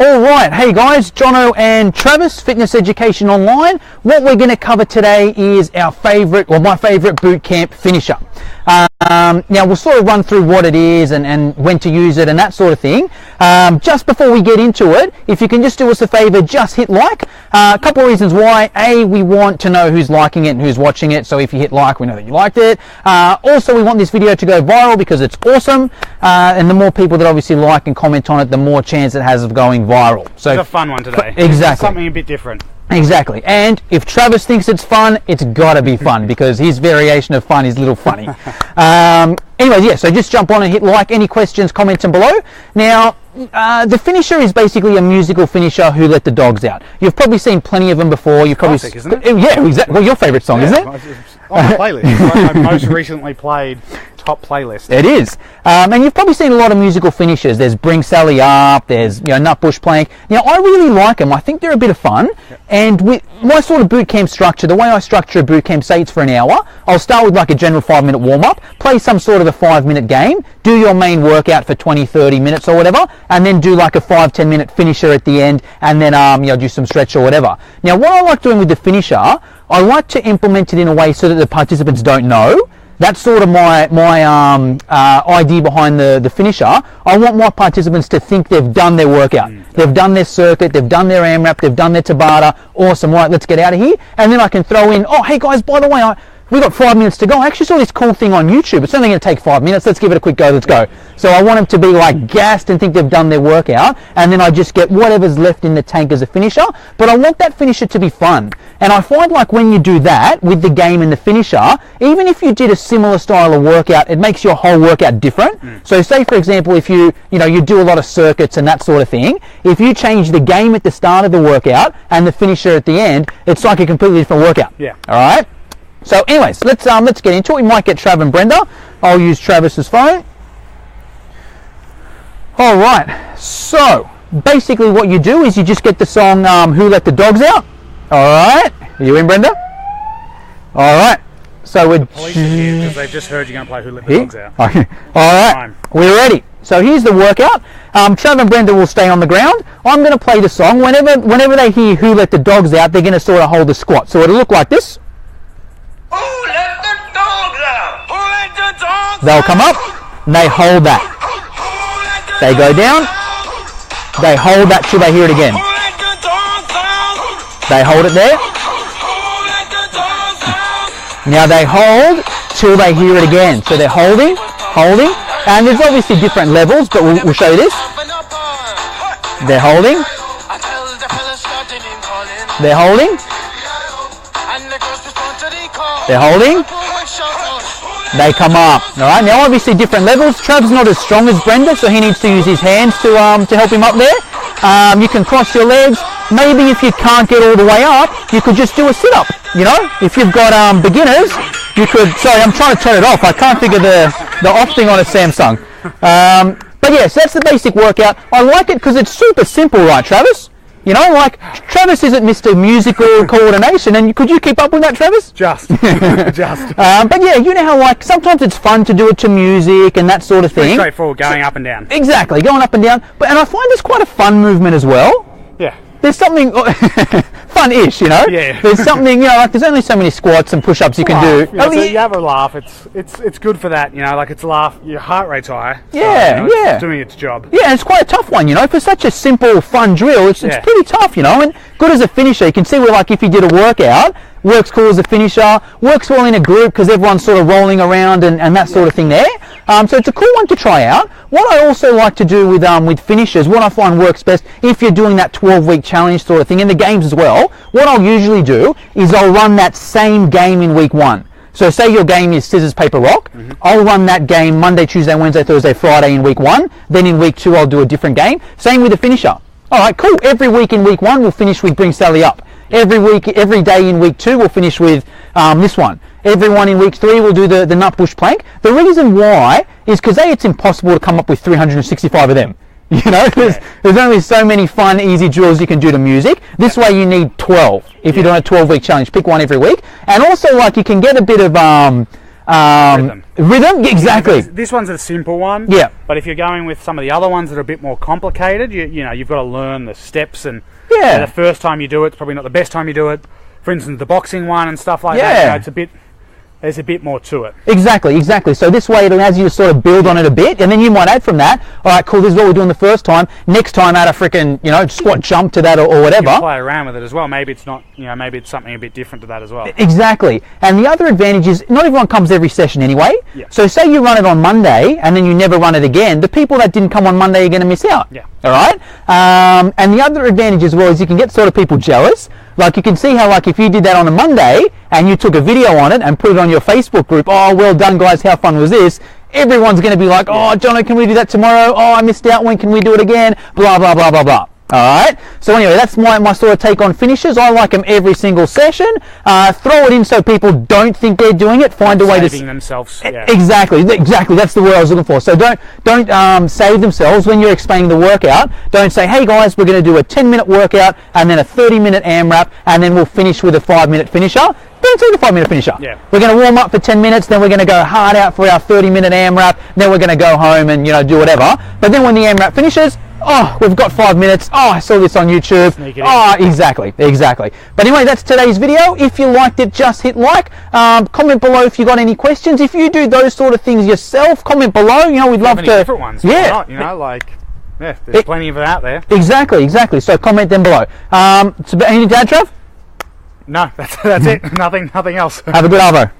All right, hey guys, Jono and Travis, Fitness Education Online. What we're going to cover today is our favourite, or my favourite bootcamp finisher. Now we'll sort of run through what it is and when to use it and that sort of thing. Just before we get into it, if you can just do us a favour, just hit like. A couple of reasons why. A, we want to know who's liking it and who's watching it, so if you hit like, we know that you liked it. Also, we want this video to go viral because it's awesome, and the more people that obviously like and comment on it, the more chance it has of going viral. So it's a fun one today. Exactly. Something a bit different. Exactly. And if Travis thinks it's fun, it's got to be fun because his variation of fun is a little funny. Anyways, yeah, so just jump on and hit like. Any questions, comment them below. Now, the finisher is basically a musical finisher who let the dogs out. You've probably seen plenty of them before. You've probably classic, isn't it? Yeah, exactly. Well, your favourite song, isn't it? On the playlist. My most recently played top playlist. It is. And you've probably seen a lot of musical finishers. There's Bring Sally Up, there's Nut Bush Plank. Now, I really like them. I think they're a bit of fun. Yep. And with my sort of boot camp structure, the way I structure a boot camp, say it's for an hour, I'll start with like a general 5-minute warm-up, play some sort of a 5-minute game, do your main workout for 20-30 minutes or whatever, and then do like a 5-10 minute finisher at the end, and then do some stretch or whatever. Now, what I like doing with the finisher, I like to implement it in a way so that the participants don't know. That's sort of my idea behind the finisher. I want my participants to think they've done their workout. They've done their circuit, they've done their AMRAP, they've done their Tabata. Awesome, right, let's get out of here. And then I can throw in, oh, hey guys, by the way, we got 5 minutes to go. I actually saw this cool thing on YouTube. It's only going to take 5 minutes. Let's give it a quick go. Let's go. So I want them to be like gassed and think they've done their workout, and then I just get whatever's left in the tank as a finisher. But I want that finisher to be fun. And I find like when you do that with the game and the finisher, even if you did a similar style of workout, it makes your whole workout different. So say for example, if you do a lot of circuits and that sort of thing, if you change the game at the start of the workout and the finisher at the end, it's like a completely different workout. Yeah. All right. So anyways, let's get into it. We might get Trav and Brenda. I'll use Travis's phone. All right. So basically, what you do is you just get the song "Who Let the Dogs Out." All right. Are you in, Brenda? All right. So we're police are here because they've just heard you're going to play "Who Let the Dogs Out." Okay. All right. We're ready. So here's the workout. Trav and Brenda will stay on the ground. I'm going to play the song. Whenever they hear "Who Let the Dogs Out," they're going to sort of hold the squat. So it'll look like this. Who let the dogs out? Who let the dogs They'll come up, and they hold that. They go down, they hold that till they hear it again. They hold it there. Now they hold till they hear it again. So they're holding, and there's obviously different levels, but we'll show you this. They're holding. They're holding. They're holding. They come up. All right. Now, obviously, different levels. Trav's not as strong as Brenda, so he needs to use his hands to help him up there. You can cross your legs. Maybe if you can't get all the way up, you could just do a sit-up. You know, if you've got beginners, you could. Sorry, I'm trying to turn it off. I can't figure the off thing on a Samsung. But yes, that's the basic workout. I like it because it's super simple, right, Travis? You know, like, Travis isn't Mr. Musical Coordination, and could you keep up with that, Travis? Just. But yeah, you know how, like, sometimes it's fun to do it to music and that sort of thing. Pretty straightforward, going up and down. Exactly, going up and down. And I find it's quite a fun movement as well. Yeah. There's something fun-ish, you know? Yeah. There's something, you know, like there's only so many squats and push-ups you can do. So you have a laugh. It's good for that, you know, like it's a laugh. Your heart rate's higher. Yeah, so, you know, yeah. It's doing its job. Yeah, it's quite a tough one, you know, for such a simple, fun drill. It's pretty tough, you know, and good as a finisher. You can see where, like, if you did a workout, works cool as a finisher, works well in a group because everyone's sort of rolling around and that sort of thing there. So it's a cool one to try out. What I also like to do with finishers, what I find works best, if you're doing that 12-week challenge sort of thing, in the games as well, what I'll usually do is I'll run that same game in week 1. So say your game is scissors, paper, rock. I'll run that game Monday, Tuesday, Wednesday, Thursday, Friday in week 1. Then in week 2, I'll do a different game. Same with the finisher. All right, cool. Every week in week 1, we'll finish with Bring Sally Up. Every day in week 2, we'll finish with this one. Everyone in week 3 will do the nut bush plank. The reason why is because it's impossible to come up with 365 of them. You know, there's only so many fun, easy drills you can do to music. This way you need 12. If you're doing a 12-week challenge, pick one every week. And also, like, you can get a bit of Rhythm, exactly. This one's a simple one. Yeah. But if you're going with some of the other ones that are a bit more complicated, you know, you've got to learn the steps, and Yeah. the first time you do it, it's probably not the best time you do it. For instance, the boxing one and stuff like Yeah. that, you know, there's a bit more to it. Exactly. So this way it allows you to sort of build on it a bit, and then you might add from that, all right, cool, this is what we're doing the first time. Next time add a freaking, you know, squat jump to that or You whatever. can play around with it as well. Maybe it's not, you know, maybe it's something a bit different to that as well. Exactly. And the other advantage is not everyone comes every session anyway. Yeah. So say you run it on Monday and then you never run it again, the people that didn't come on Monday are going to miss out. Yeah. All right? And the other advantage as well is you can get sort of people jealous. Like you can see how, like, if you did that on a Monday and you took a video on it and put it on your Facebook group, oh, well done guys, how fun was this? Everyone's going to be like, oh, Jono, can we do that tomorrow? Oh, I missed out, when can we do it again? Blah, blah, blah, blah, blah. All right. So anyway, that's my sort of take on finishers. I like them every single session. Throw it in so people don't think they're doing it. Find a way to saving themselves. Yeah. Exactly. That's the word I was looking for. So don't save themselves when you're explaining the workout. Don't say, hey guys, we're going to do a 10-minute workout and then a 30-minute AMRAP and then we'll finish with a 5-minute finisher. Don't do the 5-minute finisher. Yeah. We're going to warm up for 10 minutes, then we're going to go hard out for our 30-minute AMRAP, then we're going to go home and, you know, do whatever. But then when the AMRAP finishes, oh, we've got 5 minutes. Oh, I saw this on YouTube. Oh, exactly. But anyway, that's today's video. If you liked it, just hit like. Comment below if you got any questions. If you do those sort of things yourself, comment below. You know, we'd love to. Different ones. Yeah. Why not? You know, like, yeah, there's plenty of it out there. Exactly. So comment them below. So anything to add, Trav? No, that's it. Nothing else. Have a good arvo.